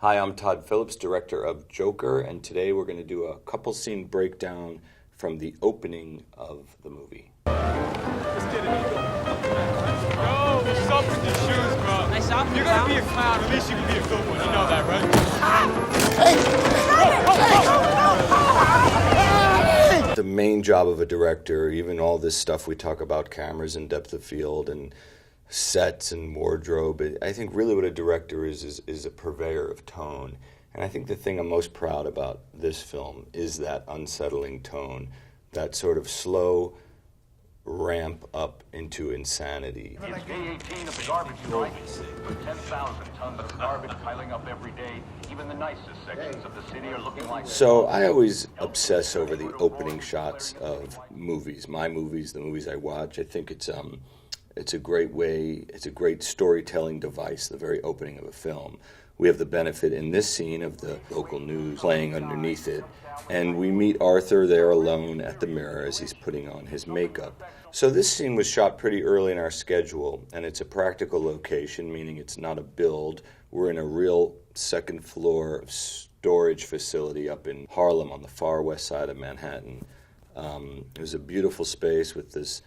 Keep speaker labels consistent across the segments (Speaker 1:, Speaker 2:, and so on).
Speaker 1: Hi, I'm Todd Phillips, director of Joker, and today we're going to do a couple scene breakdown from the opening of the movie.
Speaker 2: Let's get it. Yo, what's up with these shoes, bro?
Speaker 3: Nice outfit.
Speaker 2: You're gonna be a clown, at least you can be a good one. You know that, right?
Speaker 1: The main job of a director, even all this stuff we talk about, cameras and depth of field and sets and wardrobe, I think really what a director is a purveyor of tone. And I think the thing I'm most proud about this film is that unsettling tone, that sort of slow ramp up into insanity.
Speaker 4: It's day 18 of the garbage strike, with 10,000 tons of garbage piling up every day. Even the nicest sections of the city are looking like...
Speaker 1: So I always obsess over the opening shots of movies, my movies, the movies I watch. I think it's a great way, it's a great storytelling device, the very opening of a film. We have the benefit in this scene of the local news playing underneath it, and we meet Arthur there alone at the mirror as he's putting on his makeup. So this scene was shot pretty early in our schedule, and it's a practical location, meaning it's not a build. We're in a real second floor storage facility up in Harlem on the far west side of Manhattan. It was a beautiful space with this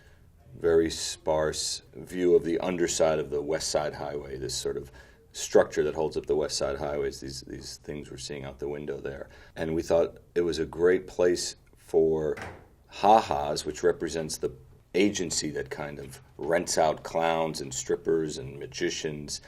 Speaker 1: very sparse view of the underside of the West Side Highway, this sort of structure that holds up the West Side highways, these things we're seeing out the window there. And we thought it was a great place for Hes, which represents the agency that kind of rents out clowns and strippers and magicians,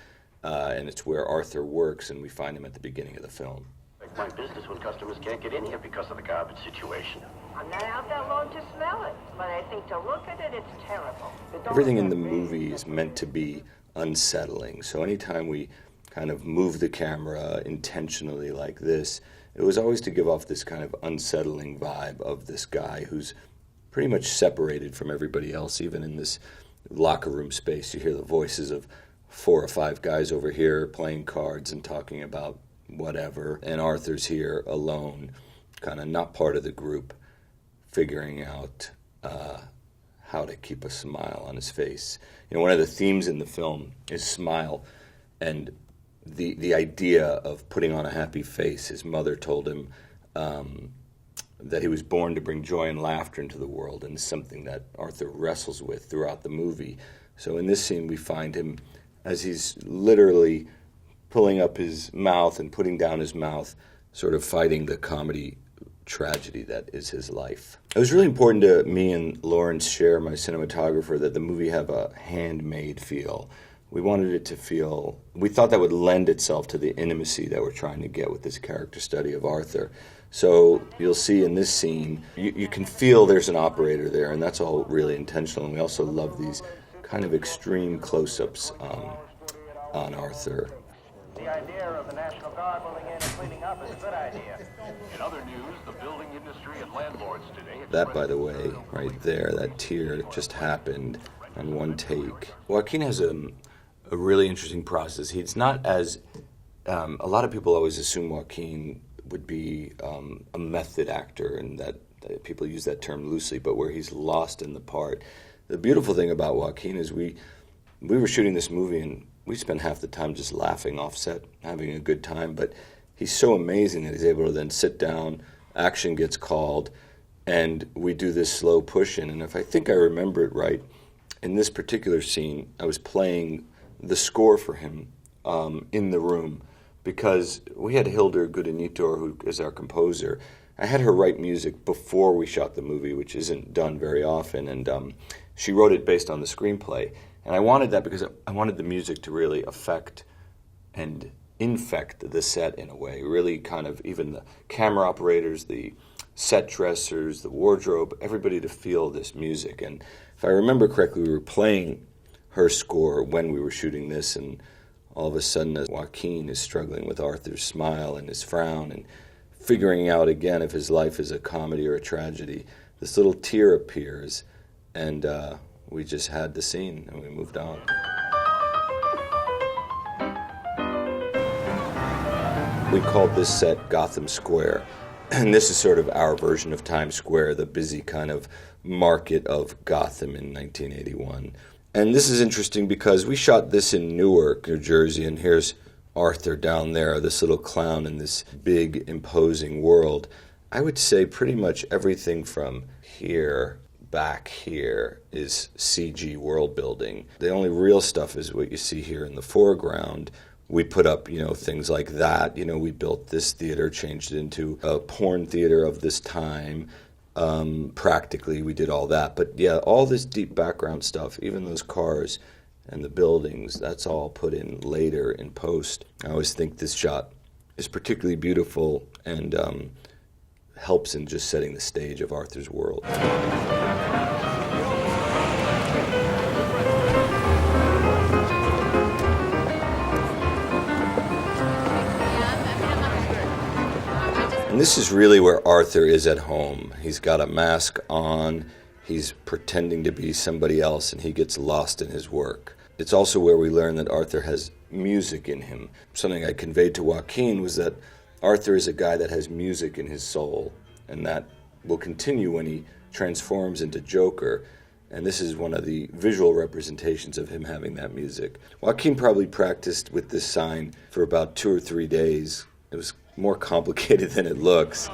Speaker 1: and it's where Arthur works, and we find him at the beginning of the film.
Speaker 4: It's my business when customers can't get in here because of the garbage situation.
Speaker 5: I'm not out that long to smell it, but I think to look at it, it's terrible.
Speaker 1: Everything in the movie is meant to be unsettling. So anytime we kind of move the camera intentionally like this, it was always to give off this kind of unsettling vibe of this guy who's pretty much separated from everybody else. Even in this locker room space, you hear the voices of 4 or 5 guys over here playing cards and talking about whatever, and Arthur's here alone, kind of not part of the group, figuring out how to keep a smile on his face. You know, one of the themes in the film is smile, and the idea of putting on a happy face. His mother told him that he was born to bring joy and laughter into the world, and it's something that Arthur wrestles with throughout the movie. So in this scene, we find him as he's literally pulling up his mouth and putting down his mouth, sort of fighting the comedy tragedy that is his life. It was really important to me and Lawrence Sher, my cinematographer, that the movie have a handmade feel. We wanted it to feel, we thought that would lend itself to the intimacy that we're trying to get with this character study of Arthur. So you'll see in this scene, you can feel there's an operator there, and that's all really intentional. And we also love these kind of extreme close-ups on Arthur.
Speaker 4: The idea of the National Guard pulling in and cleaning up is a good idea. In other news, the building industry and landlords today...
Speaker 1: That, by the way, right there, that tear just happened on one take. Joaquin has a really interesting process. He's not as... a lot of people always assume Joaquin would be a method actor, and that people use that term loosely, but where he's lost in the part. The beautiful thing about Joaquin is we were shooting this movie, and we spent half the time just laughing off set, having a good time, but he's so amazing that he's able to then sit down, action gets called, and we do this slow push-in. And if I think I remember it right, in this particular scene, I was playing the score for him in the room, because we had Hildur Gudanitor, who is our composer. I had her write music before we shot the movie, which isn't done very often, and she wrote it based on the screenplay. And I wanted that because I wanted the music to really affect and infect the set in a way, really kind of even the camera operators, the set dressers, the wardrobe, everybody to feel this music. And if I remember correctly, we were playing her score when we were shooting this, and all of a sudden Joaquin is struggling with Arthur's smile and his frown and figuring out again if his life is a comedy or a tragedy. This little tear appears, and we just had the scene, and we moved on. We called this set Gotham Square, and this is sort of our version of Times Square, the busy kind of market of Gotham in 1981. And this is interesting because we shot this in Newark, New Jersey, and here's Arthur down there, this little clown in this big, imposing world. I would say pretty much everything from here back here is CG world building. The only real stuff is what you see here in the foreground. We put up, things like that. We built this theater, changed it into a porn theater of this time. Practically, we did all that. But yeah, all this deep background stuff, even those cars and the buildings, that's all put in later in post. I always think this shot is particularly beautiful and helps in just setting the stage of Arthur's world. And this is really where Arthur is at home. He's got a mask on, he's pretending to be somebody else, and he gets lost in his work. It's also where we learn that Arthur has music in him. Something I conveyed to Joaquin was that Arthur is a guy that has music in his soul, and that will continue when he transforms into Joker. And this is one of the visual representations of him having that music. Joaquin probably practiced with this sign for about 2 or 3 days. It was more complicated than it looks.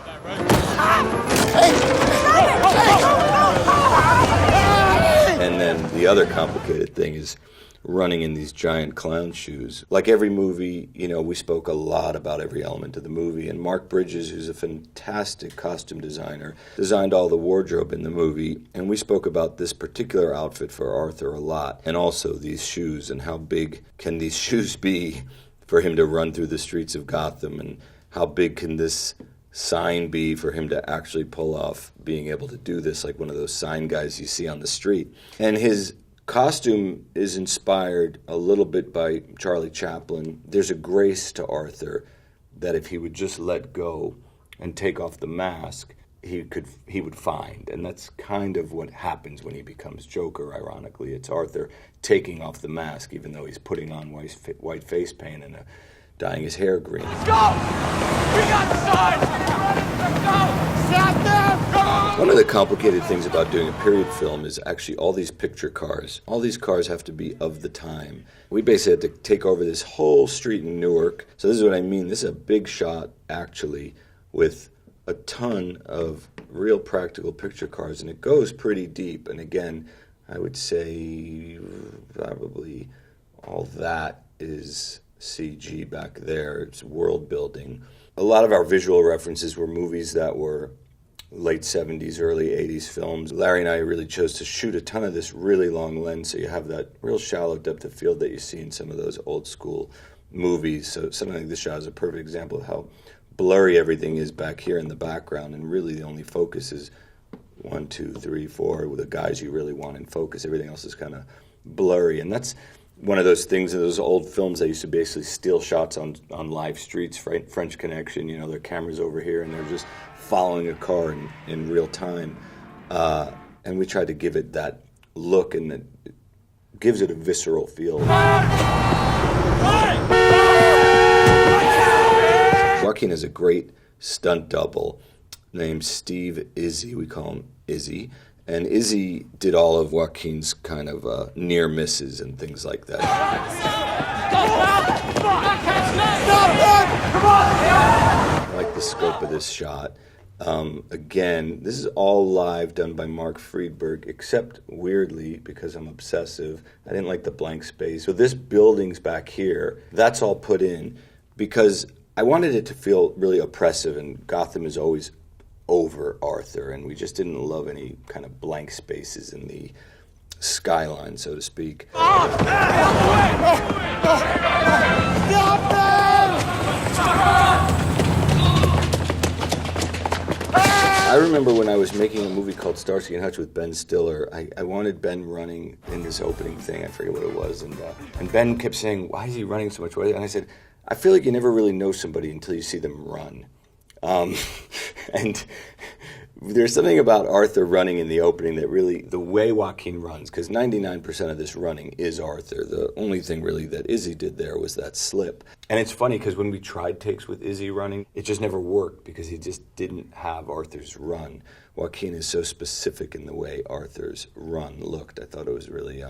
Speaker 1: And then the other complicated thing is running in these giant clown shoes. Like every movie, we spoke a lot about every element of the movie. And Mark Bridges, who's a fantastic costume designer, designed all the wardrobe in the movie. And we spoke about this particular outfit for Arthur a lot. And also these shoes and how big can these shoes be for him to run through the streets of Gotham, and how big can this sign be for him to actually pull off being able to do this, like one of those sign guys you see on the street. And his costume is inspired a little bit by Charlie Chaplin. There's a grace to Arthur that if he would just let go and take off the mask, he would find. And that's kind of what happens when he becomes Joker, ironically. It's Arthur taking off the mask, even though he's putting on white face paint and dyeing his hair green.
Speaker 2: Let's go! We got the sign! Let's go! Stop them! Go!
Speaker 1: One of the complicated things about doing a period film is actually all these picture cars. All these cars have to be of the time. We basically had to take over this whole street in Newark. So this is what I mean. This is a big shot, actually, with a ton of real practical picture cars, and it goes pretty deep. And again, I would say probably all that is CG back there. It's world building. A lot of our visual references were movies that were late 70s, early 80s films. Larry and I really chose to shoot a ton of this really long lens, so you have that real shallow depth of field that you see in some of those old school movies. So something like this shot is a perfect example of how blurry everything is back here in the background, and really the only focus is 1, 2, 3, 4 with the guys you really want in focus. Everything else is kind of blurry, and that's one of those things in those old films. They used to basically steal shots on live streets. French Connection, their camera's over here and they're just following a car in real time, and we tried to give it that look, and it gives it a visceral feel. Joaquin is a great stunt double named Steve Izzy. We call him Izzy. And Izzy did all of Joaquin's kind of near misses and things like that. I like the scope of this shot. Again, this is all live, done by Mark Friedberg, except weirdly, because I'm obsessive, I didn't like the blank space. So this building's back here, that's all put in because I wanted it to feel really oppressive, and Gotham is always over Arthur, and we just didn't love any kind of blank spaces in the skyline, so to speak. I remember when I was making a movie called Starsky and Hutch with Ben Stiller, I wanted Ben running in this opening thing, I forget what it was, and Ben kept saying, why is he running so much? And I said, I feel like you never really know somebody until you see them run. And there's something about Arthur running in the opening that really, the way Joaquin runs, because 99% of this running is Arthur. The only thing really that Izzy did there was that slip. And it's funny because when we tried takes with Izzy running, it just never worked because he just didn't have Arthur's run. Joaquin is so specific in the way Arthur's run looked. I thought it was really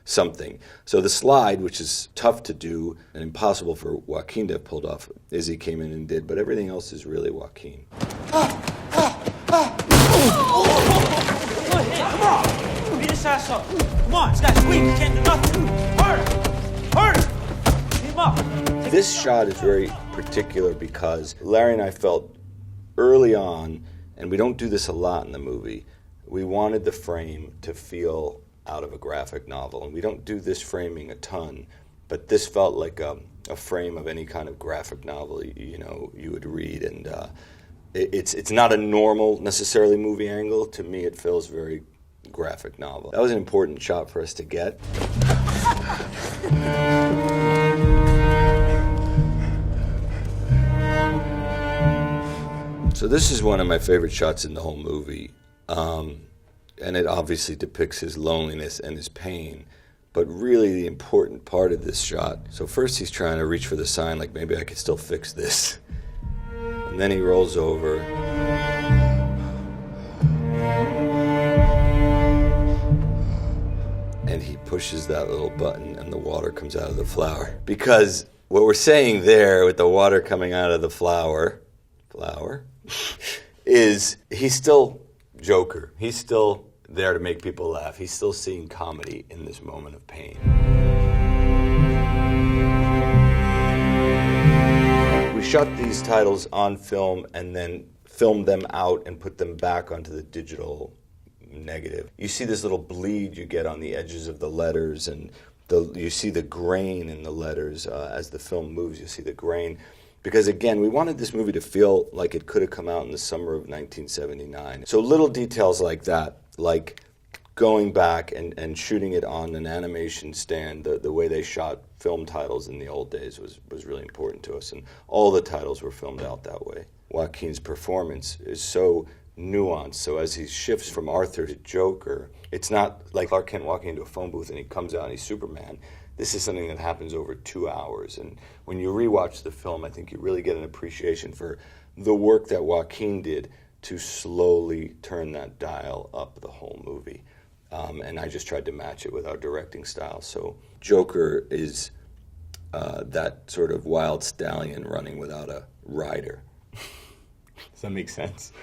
Speaker 1: something. So the slide, which is tough to do and impossible for Joaquin to have pulled off, Izzy came in and did, but everything else is really Joaquin.
Speaker 2: Come on! Beat his ass up. Come on, this guy's weak. He can't do nothing. Hurt him! Beat him up.
Speaker 1: This shot is very particular because Larry and I felt early on, and we don't do this a lot in the movie, we wanted the frame to feel out of a graphic novel. And we don't do this framing a ton, but this felt like a frame of any kind of graphic novel you would read. And it's not a normal, necessarily movie angle. To me, it feels very graphic novel. That was an important shot for us to get. So this is one of my favorite shots in the whole movie. And it obviously depicts his loneliness and his pain. But really the important part of this shot, so first he's trying to reach for the sign, like maybe I could still fix this. And then he rolls over. And he pushes that little button and the water comes out of the flower. Because what we're saying there with the water coming out of the flower, is he's still Joker. He's still there to make people laugh. He's still seeing comedy in this moment of pain. We shot these titles on film and then filmed them out and put them back onto the digital negative. You see this little bleed you get on the edges of the letters, and you see the grain in the letters as the film moves. You see the grain. Because again, we wanted this movie to feel like it could have come out in the summer of 1979. So little details like that, like going back and shooting it on an animation stand, the way they shot film titles in the old days was really important to us. And all the titles were filmed out that way. Joaquin's performance is so nuanced. So as he shifts from Arthur to Joker, it's not like Clark Kent walking into a phone booth and he comes out and he's Superman. This is something that happens over 2 hours. And when you rewatch the film, I think you really get an appreciation for the work that Joaquin did to slowly turn that dial up the whole movie. And I just tried to match it with our directing style. So Joker is that sort of wild stallion running without a rider. Does that make sense?